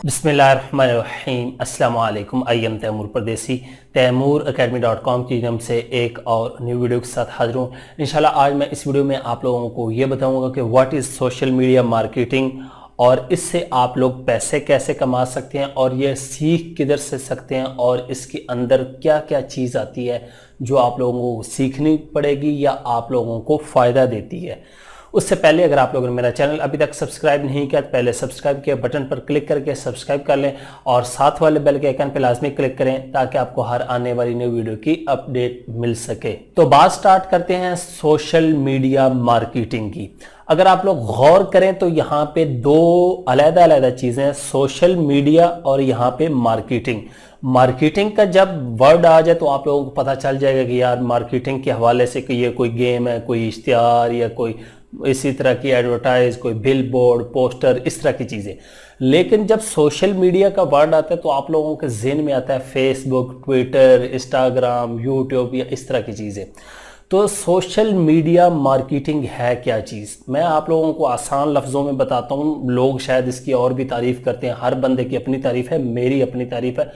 बिस्मिल्लाहिर्रहमानिर्रहीम अस्सलाम वालेकुम। आई एम तैमूर परदेसी तैमूरacademy.com की तरफ से एक और न्यू वीडियो के साथ हाजिर हूँ। इंशाल्लाह आज मैं इस वीडियो में आप लोगों को ये बताऊंगा कि what is social media marketing और इससे आप लोग पैसे कैसे कमा सकते हैं और ये सीख किधर से सकते हैं और इसके अंदर क्या क्या चीज़ आती है जो आप लोगों को सीखनी पड़ेगी या आप लोगों को फ़ायदा देती है। उससे पहले अगर आप लोगों ने मेरा चैनल अभी तक सब्सक्राइब नहीं किया तो पहले सब्सक्राइब के बटन पर क्लिक करके सब्सक्राइब कर लें और साथ वाले बेल के आइकन पर लाजमी क्लिक करें ताकि आपको हर आने वाली न्यू वीडियो की अपडेट मिल सके। तो बात स्टार्ट करते हैं सोशल मीडिया मार्केटिंग की। अगर आप लोग गौर करें तो यहाँ पे दो अलग-अलग चीज़ें हैं, सोशल मीडिया और यहाँ पे मार्केटिंग। मार्केटिंग का जब वर्ड आ जाए तो आप लोगों को पता चल जाएगा कि यार मार्केटिंग के हवाले से कि ये कोई गेम है, कोई इश्तिहार या कोई इसी तरह की एडवर्टाइज, कोई बिल बोर्ड, पोस्टर, इस तरह की चीज़ें। लेकिन जब सोशल मीडिया का वर्ड आता है तो आप लोगों के जहन में आता है फेसबुक, ट्विटर, इंस्टाग्राम, यूट्यूब या इस तरह की चीज़ें। तो सोशल मीडिया मार्केटिंग है क्या चीज़, मैं आप लोगों को आसान लफ्ज़ों में बताता हूँ। लोग शायद इसकी और भी तारीफ़ करते हैं, हर बंदे की अपनी तारीफ़ है, मेरी अपनी तारीफ़ है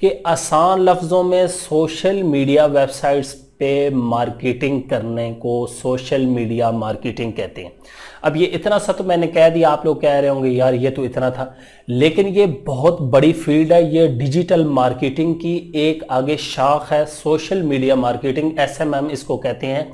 कि आसान लफ्ज़ों में सोशल मीडिया वेबसाइट्स पे मार्केटिंग करने को सोशल मीडिया मार्केटिंग कहते हैं। अब ये इतना सा तो मैंने कह दिया, आप लोग कह रहे होंगे यार ये तो इतना था, लेकिन ये बहुत बड़ी फील्ड है। ये डिजिटल मार्केटिंग की एक आगे शाख है, सोशल मीडिया मार्केटिंग, SMM इसको कहते हैं।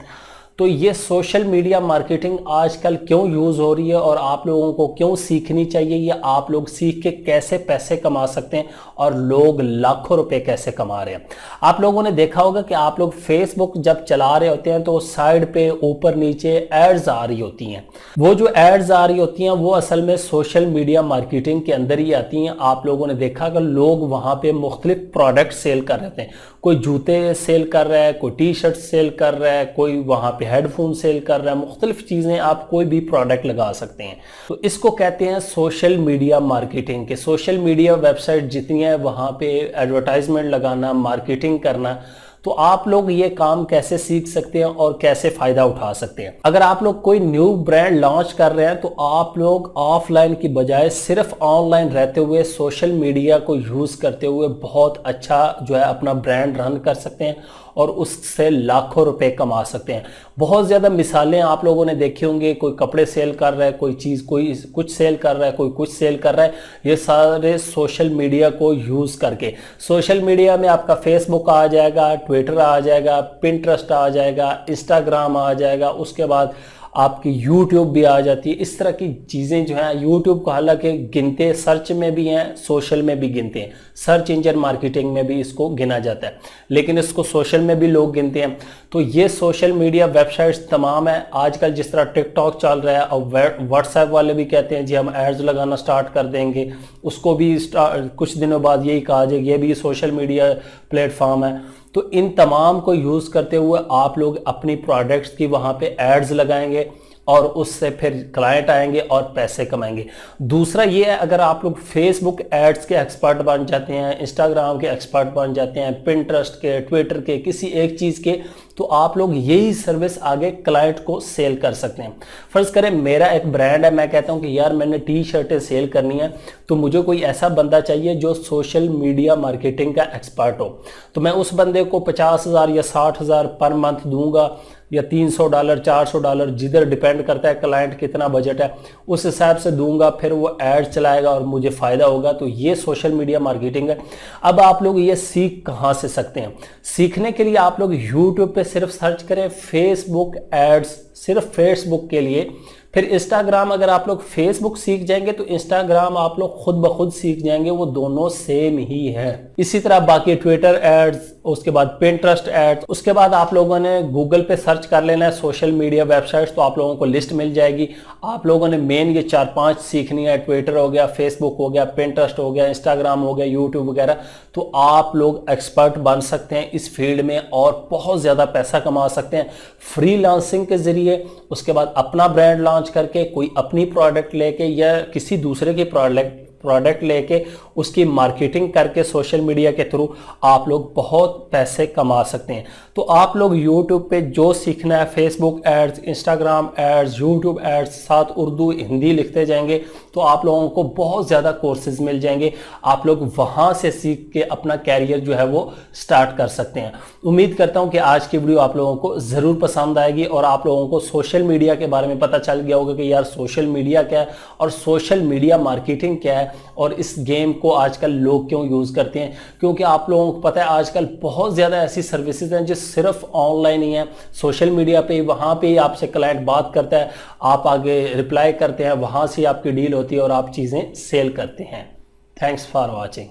तो ये सोशल मीडिया मार्केटिंग आजकल क्यों यूज़ हो रही है और आप लोगों को क्यों सीखनी चाहिए, या आप लोग सीख के कैसे पैसे कमा सकते हैं और लोग लाखों रुपए कैसे कमा रहे हैं। आप लोगों ने देखा होगा कि आप लोग फेसबुक जब चला रहे होते हैं तो साइड पे ऊपर नीचे एड्स आ रही होती हैं। वो जो एड्स आ रही होती हैं वो असल में सोशल मीडिया मार्केटिंग के अंदर ही आती हैं। आप लोगों ने देखा कि लोग वहाँ पे मुख्तलिफ प्रोडक्ट सेल कर रहे हैं, कोई जूते सेल कर रहा है, कोई टी शर्ट सेल कर रहा है, कोई वहाँ पे हेडफोन सेल कर रहा है, मुख्तलिफ चीज़ें, आप कोई भी प्रोडक्ट लगा सकते हैं। तो इसको कहते हैं सोशल मीडिया मार्केटिंग के। सोशल मीडिया वेबसाइट जितनी है वहाँ पे एडवर्टाइजमेंट लगाना, मार्केटिंग करना। तो आप लोग ये काम कैसे सीख सकते हैं और कैसे फ़ायदा उठा सकते हैं। अगर आप लोग कोई न्यू ब्रांड लॉन्च कर रहे हैं तो आप लोग ऑफलाइन की बजाय सिर्फ ऑनलाइन रहते हुए सोशल मीडिया को यूज़ करते हुए बहुत अच्छा जो है अपना ब्रांड रन कर सकते हैं और उससे लाखों रुपए कमा सकते हैं। बहुत ज़्यादा मिसालें आप लोगों ने देखी होंगी, कोई कपड़े सेल कर रहा है, कोई चीज़, कोई कुछ सेल कर रहा है, कोई कुछ सेल कर रहा है। ये सारे सोशल मीडिया को यूज़ करके, सोशल मीडिया में आपका फेसबुक आ जाएगा, ट्विटर आ जाएगा, पिंटरेस्ट आ जाएगा, इंस्टाग्राम आ जाएगा, उसके बाद आपकी यूट्यूब भी आ जाती है। इस तरह की चीज़ें जो हैं, यूट्यूब को हालांकि गिनते सर्च में भी हैं, सोशल में भी गिनते हैं, सर्च इंजन मार्केटिंग में भी इसको गिना जाता है, लेकिन इसको सोशल में भी लोग गिनते हैं। तो ये सोशल मीडिया वेबसाइट्स तमाम है। आजकल जिस तरह टिकटॉक चल रहा है और व्हाट्सएप वाले भी कहते हैं जी हम एड्स लगाना स्टार्ट कर देंगे, उसको भी कुछ दिनों बाद यही कहा जाए ये भी सोशल मीडिया प्लेटफॉर्म है। तो इन तमाम को यूज़ करते हुए आप लोग अपनी प्रोडक्ट्स की वहाँ पे एड्स लगाएंगे और उससे फिर क्लाइंट आएंगे और पैसे कमाएंगे। दूसरा ये है, अगर आप लोग फेसबुक एड्स के एक्सपर्ट बन जाते हैं, इंस्टाग्राम के एक्सपर्ट बन जाते हैं, पिंटरेस्ट के, ट्विटर के, किसी एक चीज़ के, तो आप लोग यही सर्विस आगे क्लाइंट को सेल कर सकते हैं। फ़र्ज़ करें मेरा एक ब्रांड है, मैं कहता हूं कि यार मैंने टी शर्टें सेल करनी है, तो मुझे कोई ऐसा बंदा चाहिए जो सोशल मीडिया मार्केटिंग का एक्सपर्ट हो। तो मैं उस बंदे को 50,000 या 60,000 पर मंथ दूंगा, या $300, $400, जिधर डिपेंड करता है क्लाइंट कितना बजट है, उस हिसाब से दूंगा। फिर वो ऐड चलाएगा और मुझे फ़ायदा होगा। तो ये सोशल मीडिया मार्केटिंग है। अब आप लोग ये सीख कहाँ से सकते हैं? सीखने के लिए आप लोग यूट्यूब पे सिर्फ सर्च करें फेसबुक एड्स, सिर्फ फेसबुक के लिए। फिर इंस्टाग्राम, अगर आप लोग फेसबुक सीख जाएंगे तो इंस्टाग्राम आप लोग खुद ब खुद सीख जाएंगे, वो दोनों सेम ही है। इसी तरह बाकी ट्विटर एड्स, उसके बाद पिंटरेस्ट एड्स, उसके बाद आप लोगों ने गूगल पे सर्च कर लेना है सोशल मीडिया वेबसाइट्स, तो आप लोगों को लिस्ट मिल जाएगी। आप लोगों ने मेन ये 4-5 सीखनी है, ट्विटर हो गया, फेसबुक हो गया, पिंटरेस्ट हो गया, इंस्टाग्राम हो गया, यूट्यूब वगैरह। तो आप लोग एक्सपर्ट बन सकते हैं इस फील्ड में और बहुत ज़्यादा पैसा कमा सकते हैं फ्रीलांसिंग के ज़रिए। उसके बाद अपना ब्रांड लॉन्च करके, कोई अपनी प्रोडक्ट लेके या किसी दूसरे की प्रोडक्ट लेके उसकी मार्केटिंग करके सोशल मीडिया के थ्रू आप लोग बहुत पैसे कमा सकते हैं। तो आप लोग यूट्यूब पे जो सीखना है, Facebook ads, Instagram ads, YouTube ads, साथ उर्दू हिंदी लिखते जाएंगे, तो आप लोगों को बहुत ज़्यादा कोर्सेज मिल जाएंगे। आप लोग वहाँ से सीख के अपना कैरियर जो है वो स्टार्ट कर सकते हैं। उम्मीद करता हूँ कि आज की वीडियो आप लोगों को ज़रूर पसंद आएगी और आप लोगों को सोशल मीडिया के बारे में पता चल गया होगा कि यार सोशल मीडिया क्या है और सोशल मीडिया मार्केटिंग क्या है और इस गेम को आजकल लोग क्यों यूज़ करते हैं। क्योंकि आप लोगों को पता है आजकल बहुत ज़्यादा ऐसी सर्विसेज हैं जो सिर्फ ऑनलाइन ही हैं, सोशल मीडिया पे वहाँ पे ही आपसे क्लाइंट बात करता है, आप आगे रिप्लाई करते हैं, वहाँ से आपकी डील होती है और आप चीज़ें सेल करते हैं। Thanks for watching.